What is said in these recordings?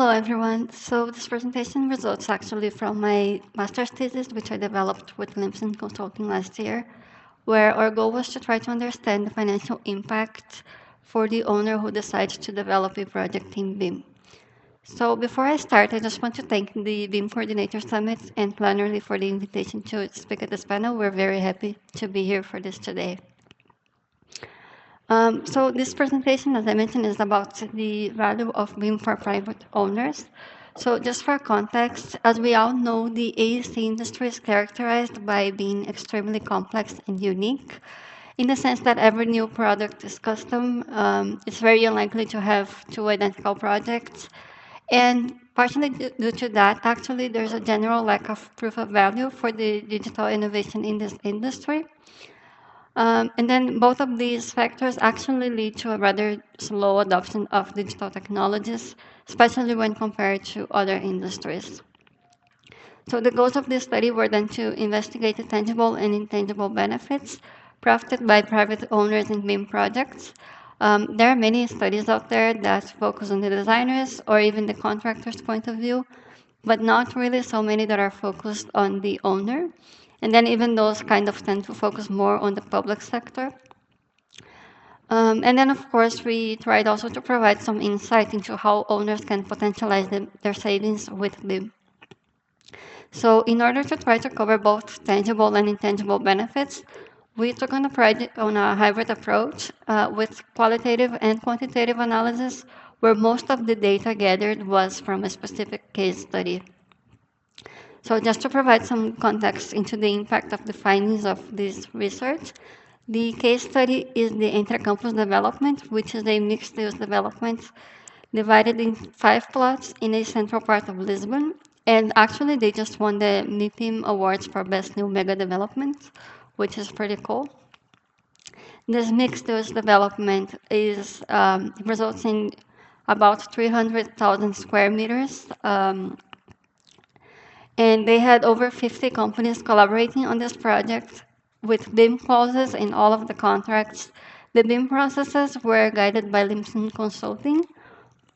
Hello, everyone. So this presentation results actually from my master's thesis, which I developed with Limpson Consulting last year, where our goal was to try to understand the financial impact for the owner who decides to develop a project in BIM. So before I start, I just want to thank the BIM Coordinator Summit and Plannerly for the invitation to speak at this panel. We're very happy to be here for this today. So this presentation, as I mentioned, is about the value of BIM for private owners. So just for context, as we all know, the AEC industry is characterized by being extremely complex and unique in the sense that every new product is custom. It's very unlikely to have two identical projects. And partially due to that, actually, there's a general lack of proof of value for the digital innovation in this industry. And then both of these factors actually lead to a rather slow adoption of digital technologies, especially when compared to other industries. So the goals of this study were then to investigate the tangible and intangible benefits profited by private owners in BIM projects. There are many studies out there that focus on the designers or even the contractor's point of view, but not really so many that are focused on the owner. And then even those kind of tend to focus more on the public sector. And then, of course, we tried also to provide some insight into how owners can potentialize their savings with BIM. So in order to try to cover both tangible and intangible benefits, we took on a hybrid approach with qualitative and quantitative analysis, where most of the data gathered was from a specific case study. So just to provide some context into the impact of the findings of this research, the case study is the intra-campus development, which is a mixed-use development divided in 5 plots in a central part of Lisbon. And actually, they just won the MIPIM Awards for Best New Mega Development, which is pretty cool. This mixed-use development results in about 300,000 square meters. And they had over 50 companies collaborating on this project with BIM clauses in all of the contracts. The BIM processes were guided by Limpson Consulting,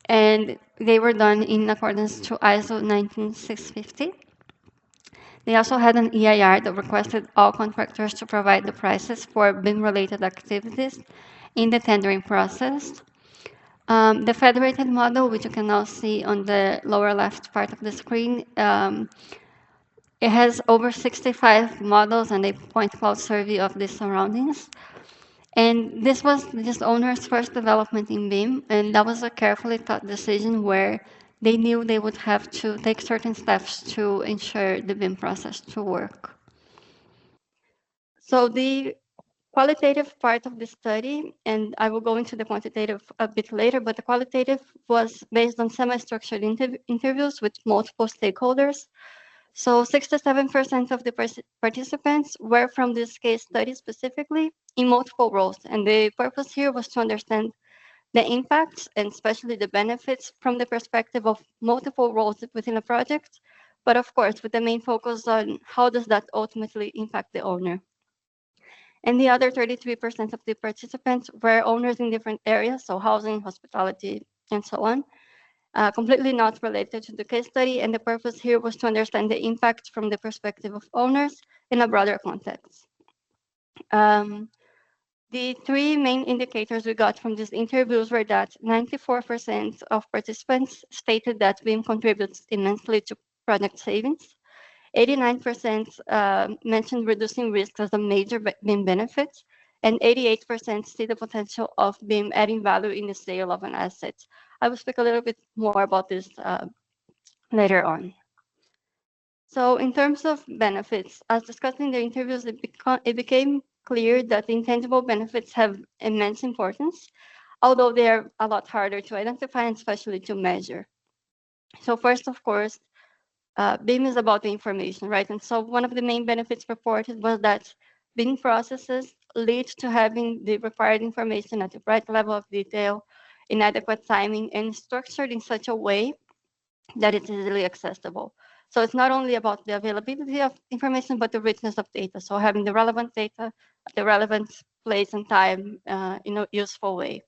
and they were done in accordance to ISO 19650. They also had an EIR that requested all contractors to provide the prices for BIM-related activities in the tendering process. The federated model, which you can now see on the lower left part of the screen, it has over 65 models and a point cloud survey of the surroundings. And this was this owner's first development in BIM, and that was a carefully thought decision where they knew they would have to take certain steps to ensure the BIM process to work. So the qualitative part of the study, and I will go into the quantitative a bit later, but the qualitative was based on semi-structured interviews with multiple stakeholders. So 67% of the participants were from this case study specifically in multiple roles. And the purpose here was to understand the impacts and especially the benefits from the perspective of multiple roles within a project, but of course with the main focus on how does that ultimately impact the owner. And the other 33% of the participants were owners in different areas, so housing, hospitality, and so on. Completely not related to the case study, and the purpose here was to understand the impact from the perspective of owners in a broader context. The three main indicators we got from these interviews were that 94% of participants stated that BIM contributes immensely to project savings. 89% mentioned reducing risks as a major BIM benefit, and 88% see the potential of BIM adding value in the sale of an asset. I will speak a little bit more about this later on. So in terms of benefits, as discussed in the interviews, it became clear that the intangible benefits have immense importance, although they are a lot harder to identify and especially to measure. So first, of course, BIM is about the information, right? And so one of the main benefits reported was that BIM processes lead to having the required information at the right level of detail, in adequate timing, and structured in such a way that it's easily accessible. So it's not only about the availability of information, but the richness of data. So having the relevant data at the relevant place and time in a useful way.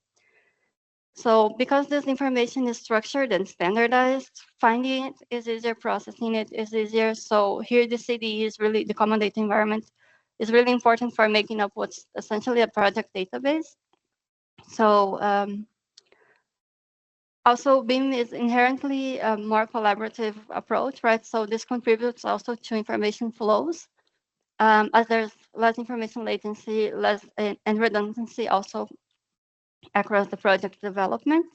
So because this information is structured and standardized, finding it is easier, processing it is easier. So here the CD is really, the common data environment is really important for making up what's essentially a project database. So also BIM is inherently a more collaborative approach, right? So this contributes also to information flows, as there's less information latency, less and redundancy also across the project development.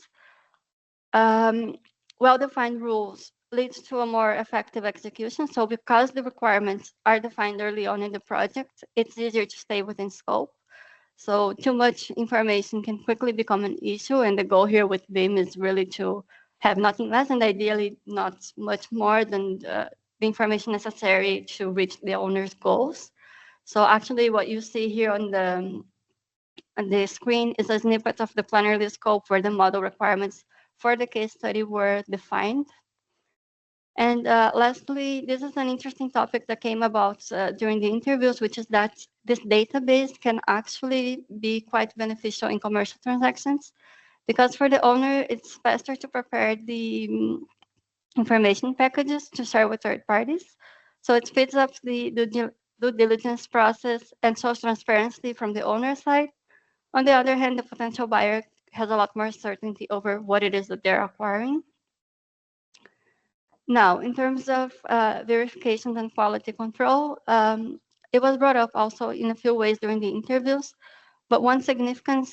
Well-defined rules leads to a more effective execution. So because the requirements are defined early on in the project, it's easier to stay within scope. So too much information can quickly become an issue, and the goal here with BIM is really to have nothing less and ideally not much more than the information necessary to reach the owner's goals. So actually what you see here on the screen is a snippet of the plannerly scope where the model requirements for the case study were defined. And lastly, this is an interesting topic that came about during the interviews, which is that this database can actually be quite beneficial in commercial transactions, because for the owner, it's faster to prepare the information packages to share with third parties. So it speeds up the due diligence process and shows transparency from the owner side. On the other hand, the potential buyer has a lot more certainty over what it is that they're acquiring. Now, in terms of verifications and quality control, it was brought up also in a few ways during the interviews, but one significant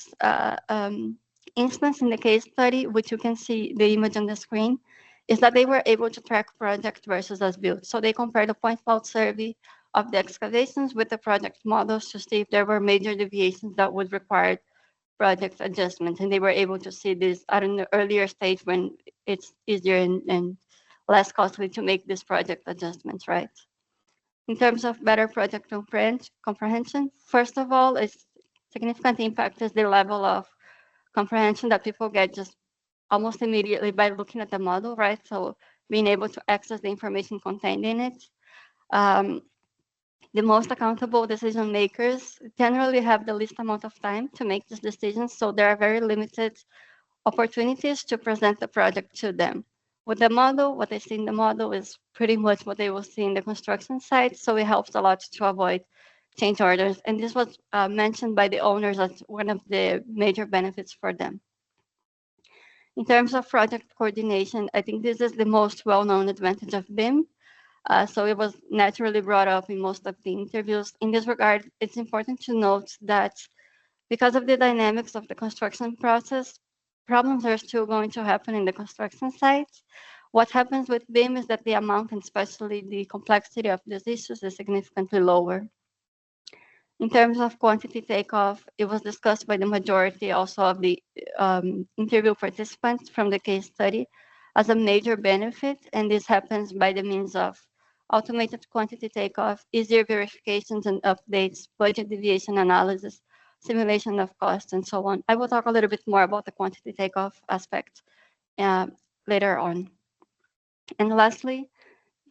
instance in the case study, which you can see the image on the screen, is that they were able to track project versus as built. So they compared the point cloud survey of the excavations with the project models to see if there were major deviations that would require project adjustments, and they were able to see this at an earlier stage when it's easier and less costly to make this project adjustments, right? In terms of better project comprehension, first of all, a significant impact is the level of comprehension that people get just almost immediately by looking at the model, right? So being able to access the information contained in it. Um, the most accountable decision makers generally have the least amount of time to make these decisions, so there are very limited opportunities to present the project to them. With the model, what they see in the model is pretty much what they will see in the construction site, so it helps a lot to avoid change orders. And this was mentioned by the owners as one of the major benefits for them. In terms of project coordination, I think this is the most well-known advantage of BIM. So it was naturally brought up in most of the interviews. In this regard, it's important to note that because of the dynamics of the construction process, problems are still going to happen in the construction site. What happens with BIM is that the amount and especially the complexity of these issues is significantly lower. In terms of quantity takeoff, it was discussed by the majority also of the interview participants from the case study as a major benefit, and this happens by the means of automated quantity takeoff, easier verifications and updates, budget deviation analysis, simulation of costs, and so on. I will talk a little bit more about the quantity takeoff aspect uh, later on. And lastly,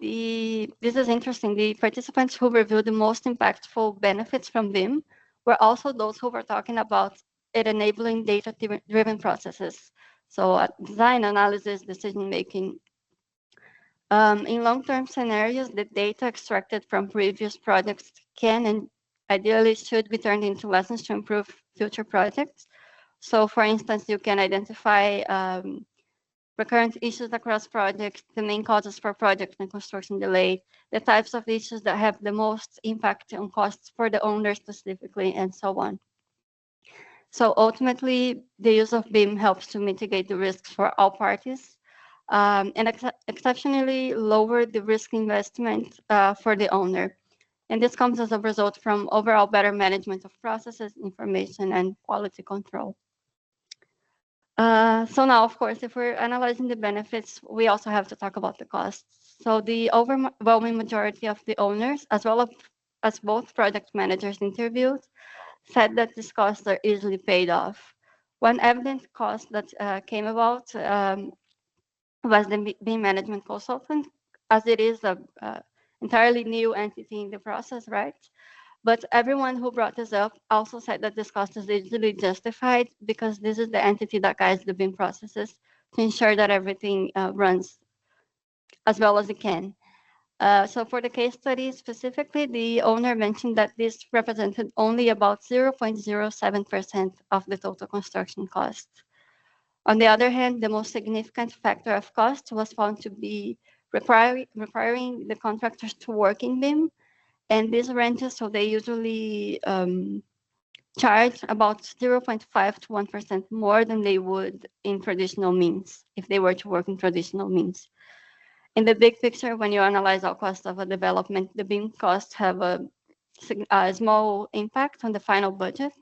this is interesting. The participants who reviewed the most impactful benefits from BIM were also those who were talking about it enabling data-driven processes. So design, analysis, decision-making. In long-term scenarios, the data extracted from previous projects can and ideally should be turned into lessons to improve future projects. So for instance, you can identify recurrent issues across projects, the main causes for project and construction delay, the types of issues that have the most impact on costs for the owner specifically, and so on. So ultimately, the use of BIM helps to mitigate the risks for all parties and exceptionally lower the risk investment for the owner. And this comes as a result from overall better management of processes, information, and quality control. So now, of course, if we're analyzing the benefits, we also have to talk about the costs. So the overwhelming majority of the owners, as well as both project managers interviewed, said that these costs are easily paid off. One evident cost that came about was the BIM management consultant, as it is a entirely new entity in the process, right? But everyone who brought this up also said that this cost is easily justified because this is the entity that guides the BIM processes to ensure that everything runs as well as it can. So for the case study specifically, the owner mentioned that this represented only about 0.07% of the total construction cost. On the other hand, the most significant factor of cost was found to be requiring the contractors to work in BIM. And these ranges, so they usually charge about 0.5 to 1% more than they would in traditional means, if they were to work in traditional means. In the big picture, when you analyze all costs of a development, the BIM costs have a small impact on the final budget,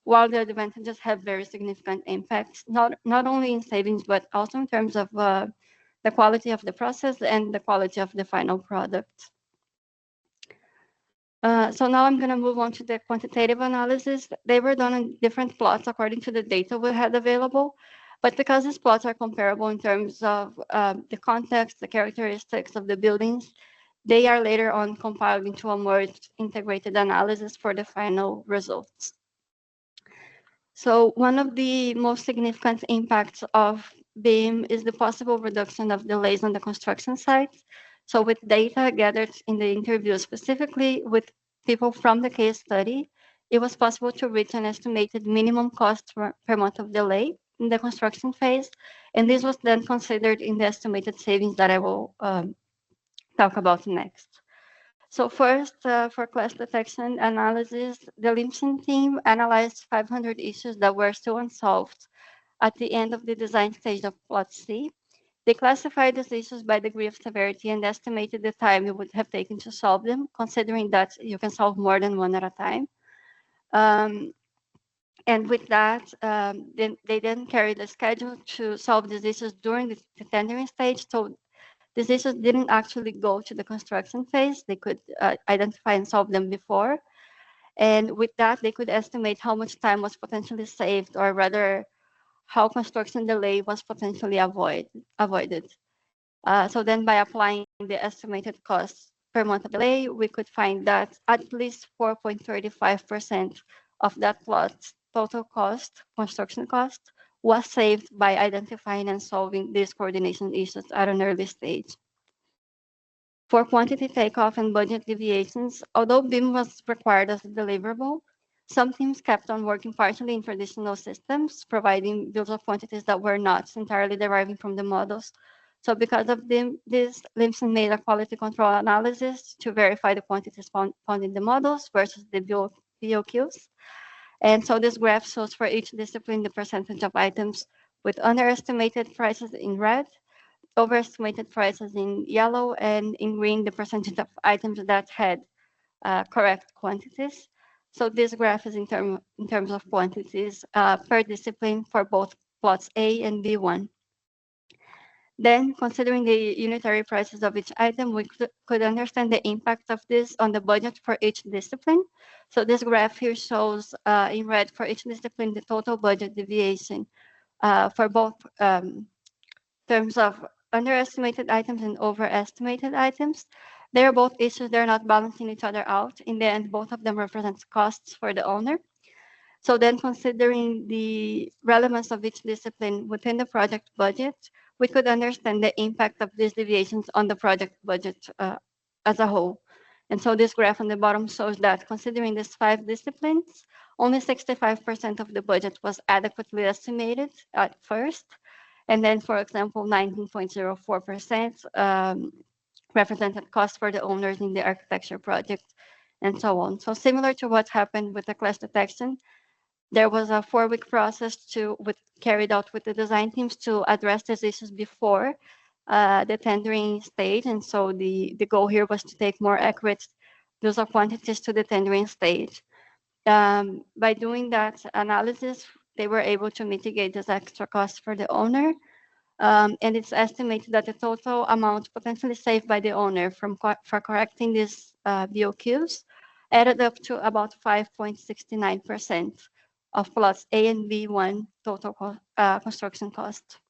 while the advantages have very significant impacts, not only in savings, but also in terms of the quality of the process and the quality of the final product. So now I'm going to move on to the quantitative analysis. They were done on different plots according to the data we had available. But because these plots are comparable in terms of the context, the characteristics of the buildings, they are later on compiled into a more integrated analysis for the final results. So one of the most significant impacts of BIM is the possible reduction of delays on the construction sites. So with data gathered in the interview, specifically with people from the case study, it was possible to reach an estimated minimum cost per month of delay in the construction phase. And this was then considered in the estimated savings that I will talk about next. So first, for clash detection analysis, the Limson team analyzed 500 issues that were still unsolved at the end of the design stage of Plot C. They classified these issues by degree of severity and estimated the time it would have taken to solve them, considering that you can solve more than one at a time. And with that, they then carried a schedule to solve these issues during the tendering stage. So these issues didn't actually go to the construction phase. They could identify and solve them before. And with that, they could estimate how much time was potentially saved, or rather, how construction delay was potentially avoided. So then by applying the estimated costs per month of delay, we could find that at least 4.35% of that plot's total cost, construction cost, was saved by identifying and solving these coordination issues at an early stage. For quantity takeoff and budget deviations, although BIM was required as a deliverable, some teams kept on working partially in traditional systems, providing bills of quantities that were not entirely deriving from the models. So because of this, Limson made a quality control analysis to verify the quantities found in the models versus the BOQs. And so this graph shows for each discipline the percentage of items with underestimated prices in red, overestimated prices in yellow, and in green, the percentage of items that had correct quantities. So this graph is in terms of quantities per discipline for both plots A and B1. Then, considering the unitary prices of each item, we could understand the impact of this on the budget for each discipline. So this graph here shows in red for each discipline the total budget deviation for both terms of underestimated items and overestimated items. They are both issues, they're not balancing each other out. In the end, both of them represent costs for the owner. So then considering the relevance of each discipline within the project budget, we could understand the impact of these deviations on the project budget as a whole. And so this graph on the bottom shows that considering these 5 disciplines, only 65% of the budget was adequately estimated at first. And then, for example, 19.04% represented cost for the owners in the architecture project, and so on. So similar to what happened with the clash detection, there was a 4-week process carried out with the design teams to address these issues before the tendering stage. And so the goal here was to take more accurate bills of quantities to the tendering stage. By doing that analysis, they were able to mitigate this extra cost for the owner. And it's estimated that the total amount potentially saved by the owner for correcting these BOQs added up to about 5.69% of plots A and B1 total construction cost.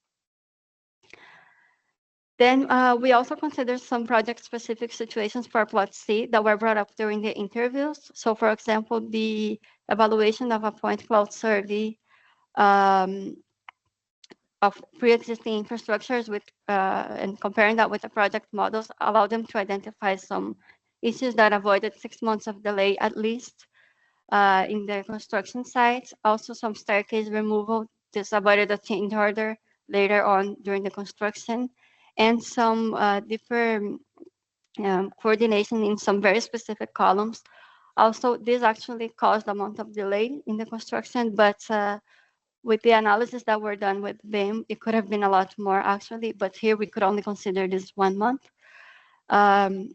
Then we also considered some project-specific situations for Plot C that were brought up during the interviews. So, for example, the evaluation of a point cloud survey um, of pre-existing infrastructures with and comparing that with the project models allowed them to identify some issues that avoided 6 months of delay at least in their construction sites. Also, some staircase removal. This avoided a change order later on during the construction, and some deeper coordination in some very specific columns. Also, this actually caused a month of delay in the construction, but with the analysis that were done with BIM, it could have been a lot more actually, but here we could only consider this 1 month. Um,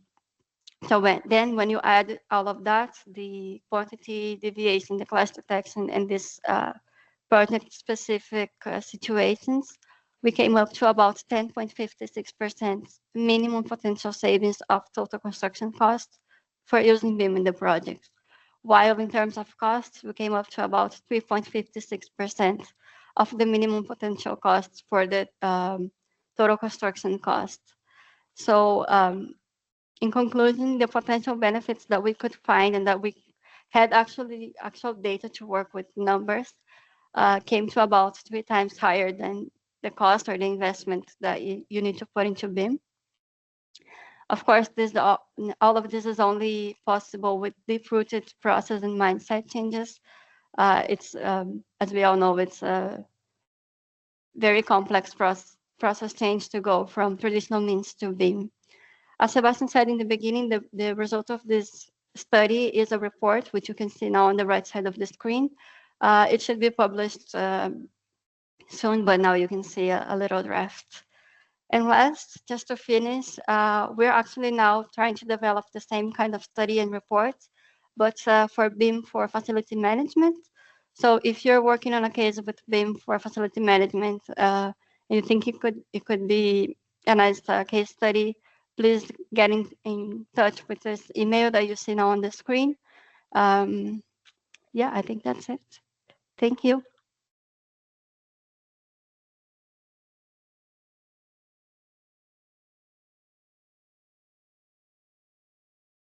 so when you add all of that, the quantity deviation, the clash detection, and this project-specific situations, we came up to about 10.56% minimum potential savings of total construction costs for using BIM in the project. While in terms of costs, we came up to about 3.56% of the minimum potential costs for the total construction cost. So in conclusion, the potential benefits that we could find and that we had actual data to work with numbers came to about 3 times higher than the cost or the investment that you need to put into BIM. Of course, all of this is only possible with deep-rooted process and mindset changes. It's, as we all know, it's a very complex process change to go from traditional means to BIM. As Sebastian said in the beginning, the result of this study is a report, which you can see now on the right side of the screen. It should be published soon, but now you can see a little draft. And last, just to finish, we're actually now trying to develop the same kind of study and report, but for BIM for facility management. So if you're working on a case with BIM for facility management, and you think it could be a nice case study, please get in touch with this email that you see now on the screen. Yeah, I think that's it. Thank you.